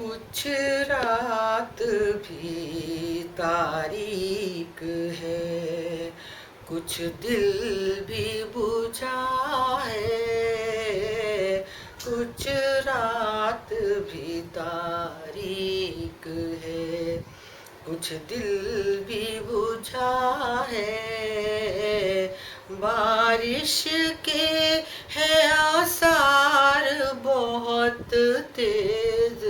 कुछ रात भी तारीक है, कुछ दिल भी बुझा है। कुछ रात भी तारीक है, कुछ दिल भी बुझा है। बारिश के है आसार, बहुत तेज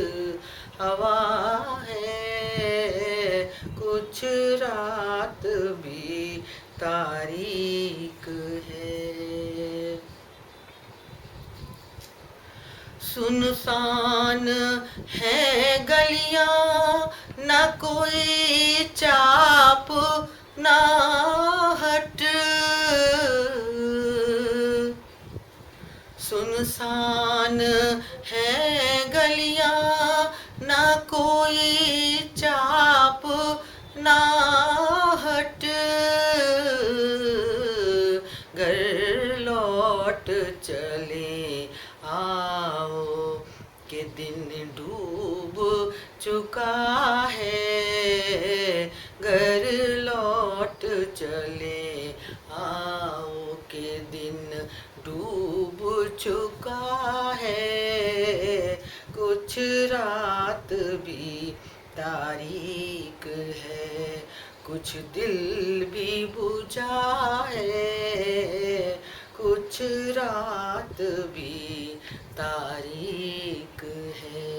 हवा है। कुछ रात भी तारीक है। सुनसान है गलियां, न कोई चाप ना हट। सुनसान है गलियां, न कोई चाप ना हट। घर लौट चले आओ के दिन डूब चुका है। घर लौट चले आओ के दिन डूब चुका है। कुछ रात भी तारीक है, कुछ दिल भी बुझा है। कुछ रात भी तारीक है।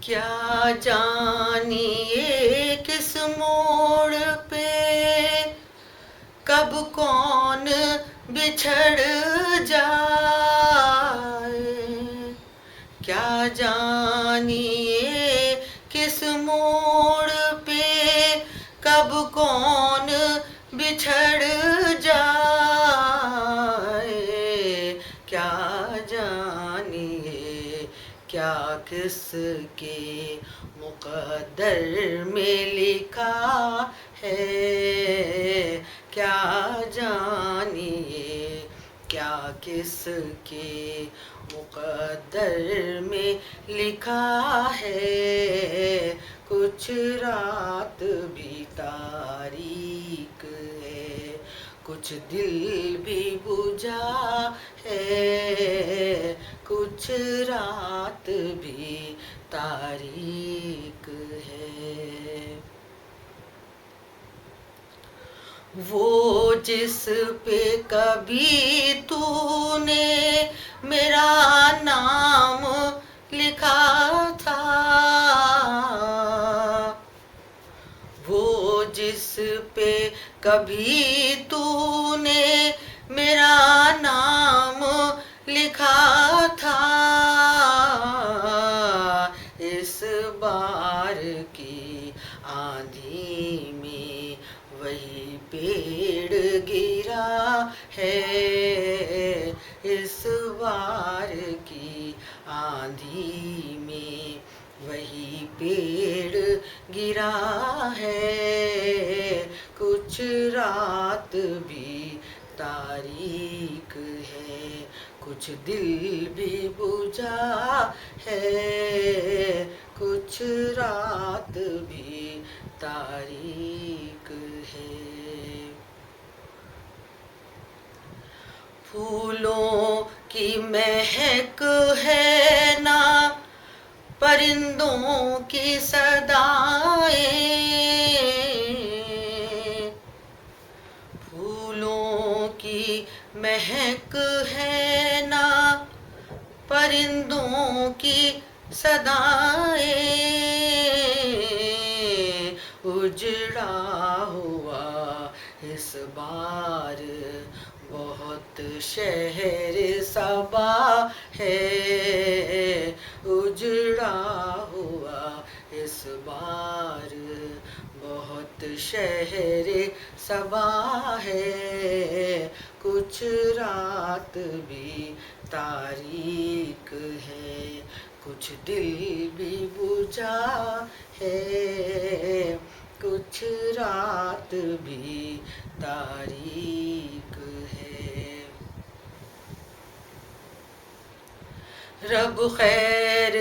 क्या जानिए किस मोड़ पे कब कौन बिछड़ जाए। क्या जानिए किस मोड़ पे कब कौन बिछड़ जाए। क्या जानिए क्या किसके मुक़द्दर में लिखा है। क्या जानिए क्या किसके मुक़द्दर में लिखा है। कुछ रात भी तारीक है, कुछ दिल भी बुझा है। कुछ रात भी तारीक है। वो जिस पे कभी तूने मेरा नाम लिखा था, वो जिस पे कभी तूने मेरा नाम लिखा था, इस बार की आंधी में वही पेड़ गिरा है। इस बार की आंधी में वही पेड़ गिरा है। कुछ रात भी तारीक है, कुछ दिल भी बुझा है। कुछ रात भी तारीक है। फूलों की महक है ना, परिंदों की सदाएं। फूलों की महक है ना, परिंदों की सदाएं। उजड़ा हुआ इस बार बहुत शहर सबा है। उजड़ा हुआ इस बार बहुत शहर सबा है। कुछ रात भी तारीक है, कुछ दिल भी बुझा है। कुछ रात भी तारीक है। रब खैर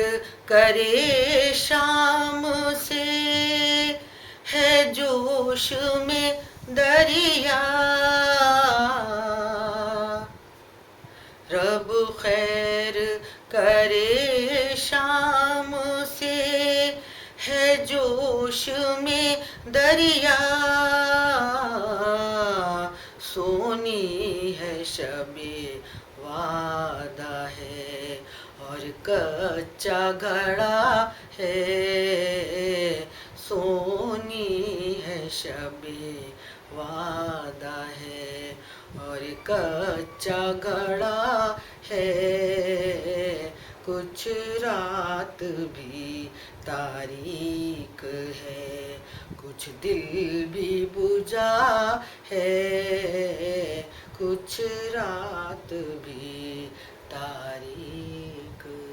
करे शाम से, है जोश में दरिया। रब खैर करे शाम से, है जोश में दरिया। सोनी है शबे वादा है, और कच्चा घड़ा है। सोनी है शबे वादा है, और कच्चा घड़ा है। कुछ रात भी तारीक है, कुछ दिल भी बुझा है। कुछ रात भी तारीक